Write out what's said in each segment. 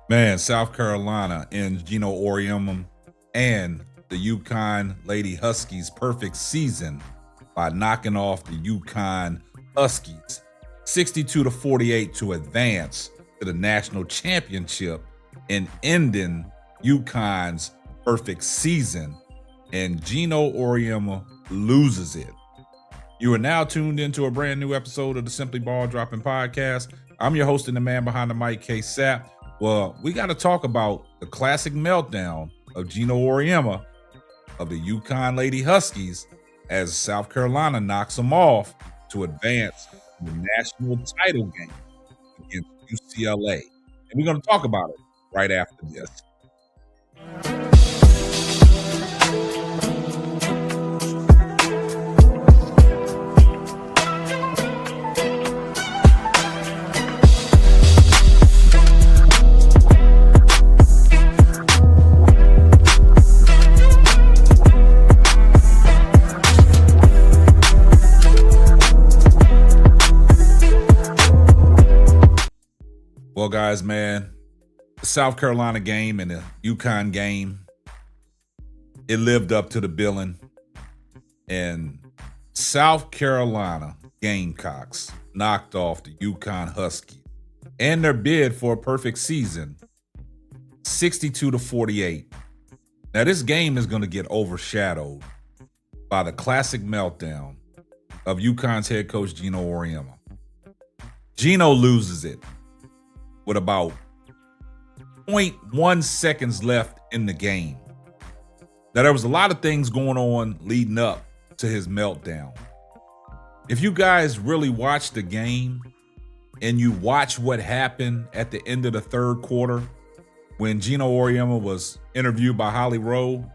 Man, South Carolina and Geno Auriemma and the UConn Lady Huskies perfect season by knocking off the UConn Huskies 62-48 to advance to the national championship and ending UConn's perfect season. And Geno Auriemma loses it. You are now tuned into a brand new episode of the Simply Ball Dropping Podcast. I'm your host and the man behind the mic, K Sapp. Well, we got to talk about the classic meltdown of Geno Auriemma of the UConn Lady Huskies as South Carolina knocks them off to advance to the national title game against UCLA. And we're going to talk about it right after this. Well, guys, man, the South Carolina game and the UConn game, it lived up to the billing. And South Carolina Gamecocks knocked off the UConn Huskies and their bid for a perfect season, 62-48. Now, this game is going to get overshadowed by the classic meltdown of UConn's head coach, Geno Auriemma. Geno loses it with about 0.1 seconds left in the game. Now, there was a lot of things going on leading up to his meltdown. If you guys really watch the game and you watch what happened at the end of the third quarter when Geno Auriemma was interviewed by Holly Rowe,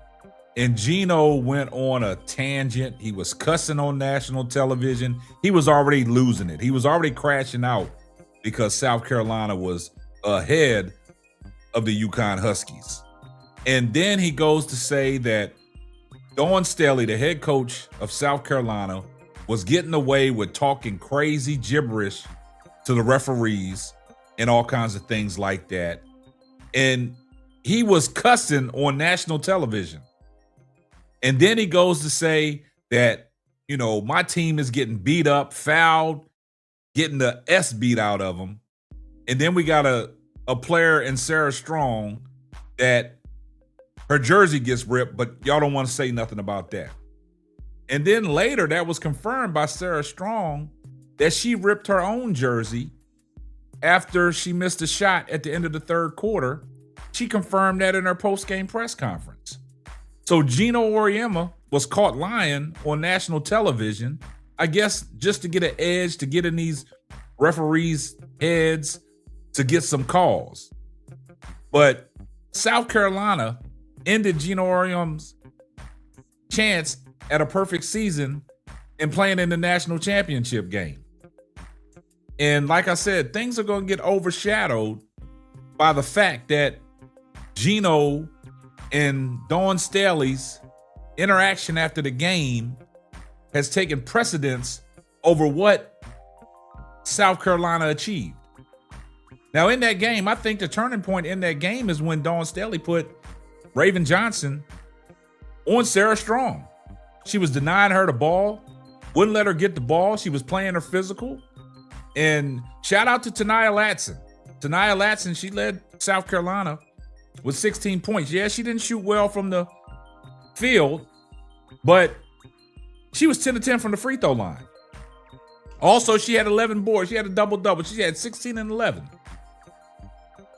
and Geno went on a tangent. He was cussing on national television. He was already losing it. He was already crashing out because South Carolina was ahead of the UConn Huskies. And then he goes to say that Dawn Staley, the head coach of South Carolina, was getting away with talking crazy gibberish to the referees and all kinds of things like that. And he was cussing on national television. And then he goes to say that, my team is getting beat up, fouled, getting the S beat out of them. And then we got a player in Sarah Strong that her jersey gets ripped, but y'all don't want to say nothing about that. And then later that was confirmed by Sarah Strong that she ripped her own jersey after she missed a shot at the end of the third quarter. She confirmed that in her post-game press conference. So Geno Auriemma was caught lying on national television, I guess just to get an edge, to get in these referees' heads, to get some calls. But South Carolina ended Geno Auriemma's chance at a perfect season and playing in the national championship game. And like I said, things are going to get overshadowed by the fact that Geno and Dawn Staley's interaction after the game has taken precedence over what South Carolina achieved. Now, in that game, I think the turning point in that game is when Dawn Staley put Raven Johnson on Sarah Strong. She was denying her the ball, wouldn't let her get the ball. She was playing her physical. And shout out to Tania Latson. Tania Latson, she led South Carolina with 16 points. Yeah, she didn't shoot well from the field, but she was 10 of 10 from the free throw line. Also, she had 11 boards. She had a double-double. She had 16 and 11.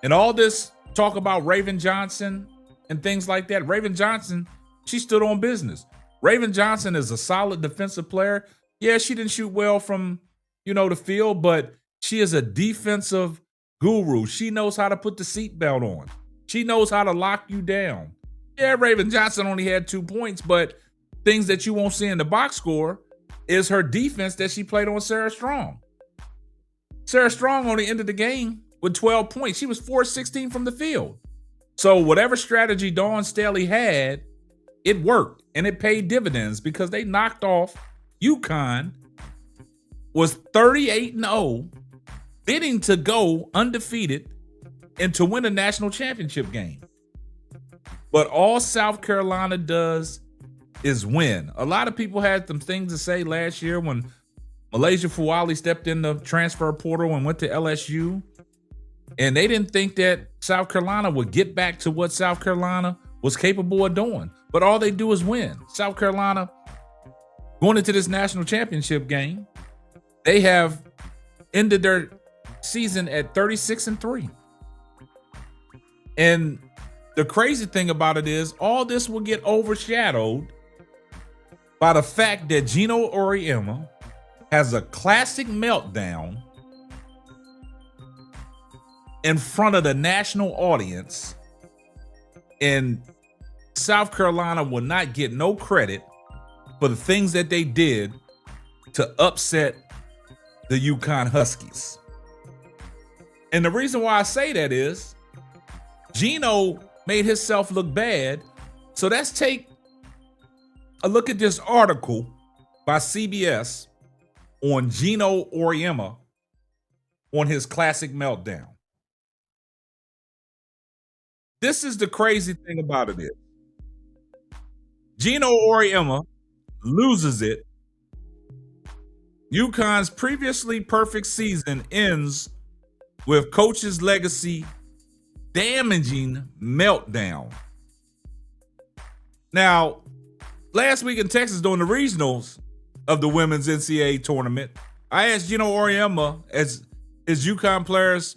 And all this talk about Raven Johnson and things like that, Raven Johnson, she stood on business. Raven Johnson is a solid defensive player. Yeah, she didn't shoot well from, the field, but she is a defensive guru. She knows how to put the seatbelt on. She knows how to lock you down. Yeah, Raven Johnson only had 2 points, but things that you won't see in the box score is her defense that she played on Sarah Strong. Sarah Strong only ended the game with 12 points. She was 4-16 from the field. So whatever strategy Dawn Staley had, it worked, and it paid dividends because they knocked off UConn, was 38-0, bidding to go undefeated and to win a national championship game. But all South Carolina does is win. A lot of people had some things to say last year when Malaysia Fuwali stepped in the transfer portal and went to LSU. And they didn't think that South Carolina would get back to what South Carolina was capable of doing. But all they do is win. South Carolina, going into this national championship game, they have ended their season at 36-3. And the crazy thing about it is all this will get overshadowed by the fact that Geno Auriemma has a classic meltdown in front of the national audience, and South Carolina will not get no credit for the things that they did to upset the UConn Huskies. And the reason why I say that is Geno made himself look bad. So let's take a look at this article by CBS on Geno Auriemma on his classic meltdown. This is the crazy thing about it is Geno Auriemma loses it. UConn's previously perfect season ends with coach's legacy damaging meltdown. Now, last week in Texas during the regionals of the women's NCAA tournament, I asked Geno Auriemma as UConn players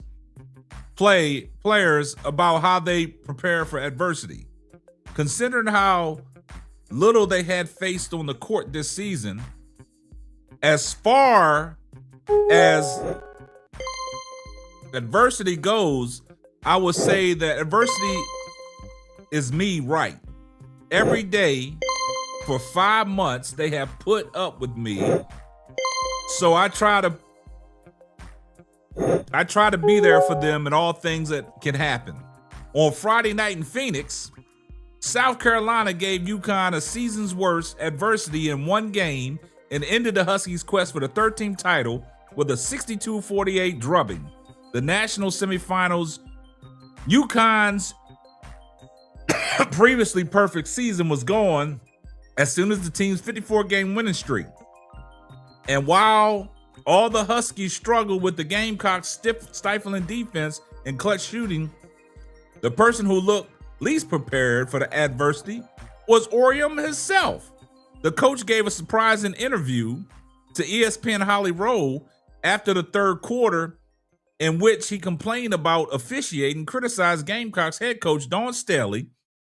about how they prepare for adversity. Considering how little they had faced on the court this season, as far as adversity goes, I would say that adversity is me right. Every day for 5 months, they have put up with me. So I try to be there for them in all things that can happen. On Friday night in Phoenix, South Carolina gave UConn a season's worst adversity in one game and ended the Huskies' quest for the 13th title with a 62-48 drubbing. The national semifinals, UConn's previously perfect season was gone as soon as the team's 54-game winning streak. And while all the Huskies struggled with the Gamecocks' stifling defense and clutch shooting, the person who looked least prepared for the adversity was Auriemma himself. The coach gave a surprising interview to ESPN Holly Rowe after the third quarter in which he complained about officiating, criticized Gamecocks head coach Dawn Staley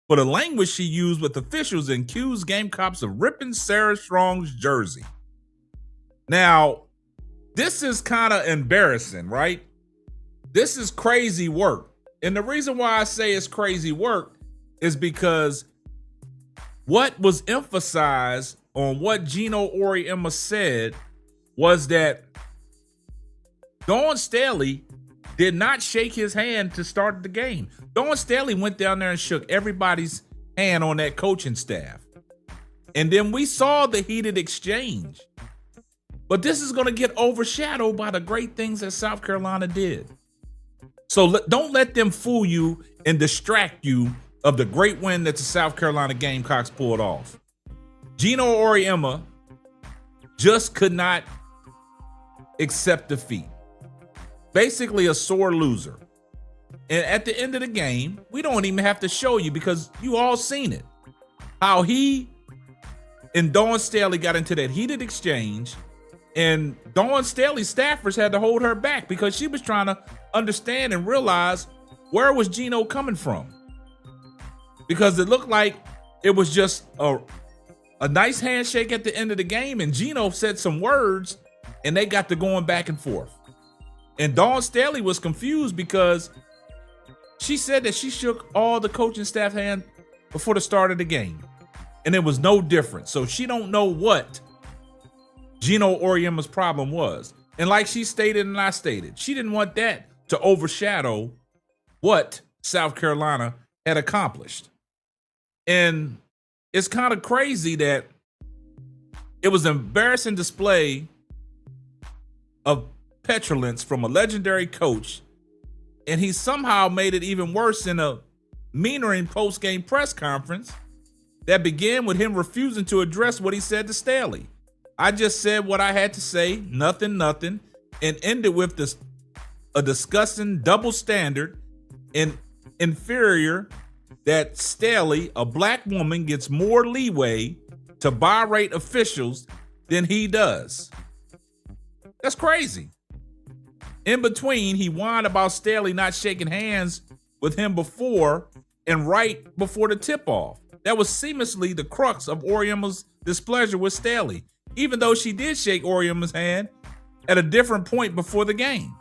for the language she used with officials and accused Gamecocks of ripping Sarah Strong's jersey. Now, this is kind of embarrassing, right? This is crazy work. And the reason why I say it's crazy work is because what was emphasized on what Geno Auriemma said was that Dawn Staley did not shake his hand to start the game. Dawn Staley went down there and shook everybody's hand on that coaching staff. And then we saw the heated exchange. But this is going to get overshadowed by the great things that South Carolina did. So don't let them fool you and distract you of the great win that the South Carolina Gamecocks pulled off. Geno Auriemma just could not accept defeat. Basically a sore loser. And at the end of the game, we don't even have to show you because you all seen it. How he and Dawn Staley got into that heated exchange, and Dawn Staley's staffers had to hold her back because she was trying to understand and realize where was Geno coming from. Because it looked like it was just a nice handshake at the end of the game, and Geno said some words, and they got to going back and forth. And Dawn Staley was confused because she said that she shook all the coaching staff hand before the start of the game, and it was no different. So she don't know what Geno Auriemma's problem was. And like she stated and I stated, she didn't want that to overshadow what South Carolina had accomplished. And it's kind of crazy that it was an embarrassing display of petulance from a legendary coach And he somehow made it even worse in a meandering post-game press conference that began with him refusing to address what he said to Staley. I just said what I had to say, nothing, and ended with a disgusting double standard and inferior that Staley, a black woman, gets more leeway to berate officials than he does. That's crazy. In between, he whined about Staley not shaking hands with him before and right before the tip-off. That was seamlessly the crux of Auriemma's displeasure with Staley, even though she did shake Auriemma's hand at a different point before the game.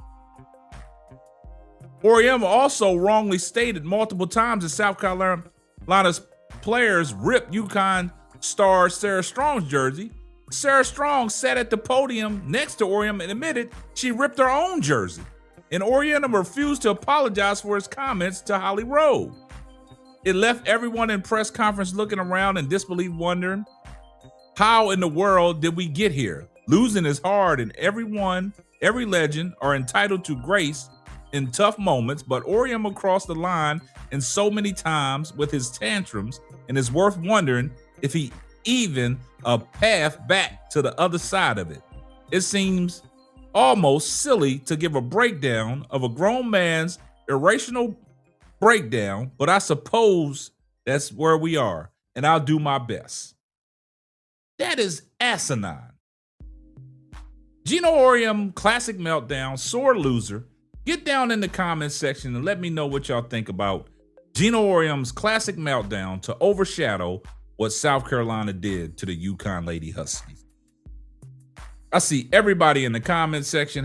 Auriemma also wrongly stated multiple times that South Carolina's players ripped UConn star Sarah Strong's jersey. Sarah Strong sat at the podium next to Auriemma and admitted she ripped her own jersey. And Auriemma refused to apologize for his comments to Holly Rowe. It left everyone in press conference looking around in disbelief, wondering, how in the world did we get here? Losing is hard, and every legend are entitled to grace in tough moments, but Auriemma crossed the line in so many times with his tantrums, and it's worth wondering if he even a path back to the other side of it. It seems almost silly to give a breakdown of a grown man's irrational breakdown, but I suppose that's where we are, and I'll do my best. That is asinine. Geno Auriemma, classic meltdown, sore loser. Get down in the comments section and let me know what y'all think about Geno Auriemma's classic meltdown to overshadow what South Carolina did to the UConn Lady Huskies. I see everybody in the comments section,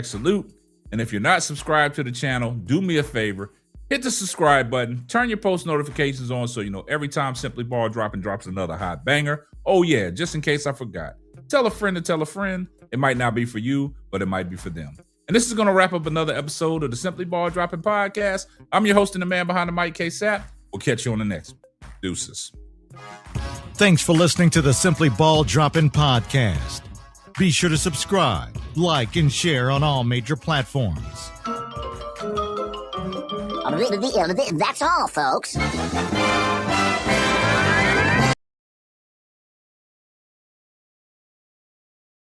#salute. And if you're not subscribed to the channel, do me a favor, hit the subscribe button, turn your post notifications on so you know every time Simply Ball drops another hot banger. Oh yeah, just in case I forgot. Tell a friend to tell a friend. It might not be for you, but it might be for them. And this is going to wrap up another episode of the Simply Ball Dropping Podcast. I'm your host and the man behind the mic, K-Sap. We'll catch you on the next one. Deuces. Thanks for listening to the Simply Ball Dropping Podcast. Be sure to subscribe, like, and share on all major platforms. That's all, folks.